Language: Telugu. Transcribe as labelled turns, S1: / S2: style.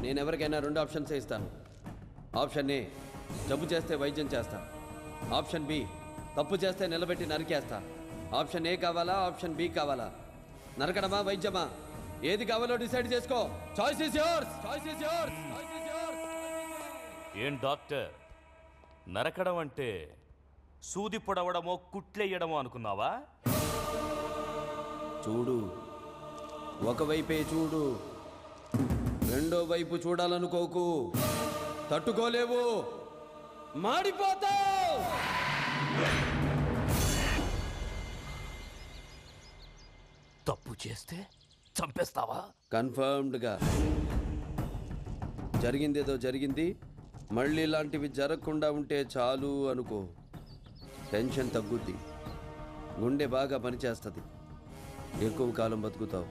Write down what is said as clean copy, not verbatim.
S1: నేను ఎవరికైనా 2 ఆప్షన్స్ ఇస్తాను. ఆప్షన్ ఏ, జబ్బు చేస్తే వైద్యం చేస్తా. ఆప్షన్ బి, తప్పు చేస్తే నిలబెట్టి నరికేస్తా. ఆప్షన్ ఏ కావాలా, ఆప్షన్ బి కావాలా? నరకడమా, వైద్యమా? ఏది కావాలో డిసైడ్ చేసుకో. Choice is yours. Choice is yours. Choice is yours.
S2: ఏం డాక్టర్, నరకడం అంటే సూది పొడవడమో కుట్లెయ్యడమో అనుకున్నావా?
S1: చూడు, ఒకవైపే చూడు, రెండో వైపు చూడాలనుకోకు. తట్టుకోలేవు, మాడిపోతావు.
S2: తప్పు చేస్తే చంపేస్తావా?
S1: కన్ఫర్మ్డ్గా. జరిగిందేదో జరిగింది, మళ్ళీ ఇలాంటివి జరగకుండా ఉంటే చాలు అనుకో. టెన్షన్ తగ్గుద్ది, గుండె బాగా పనిచేస్తుంది, ఎక్కువ కాలం బతుకుతావు.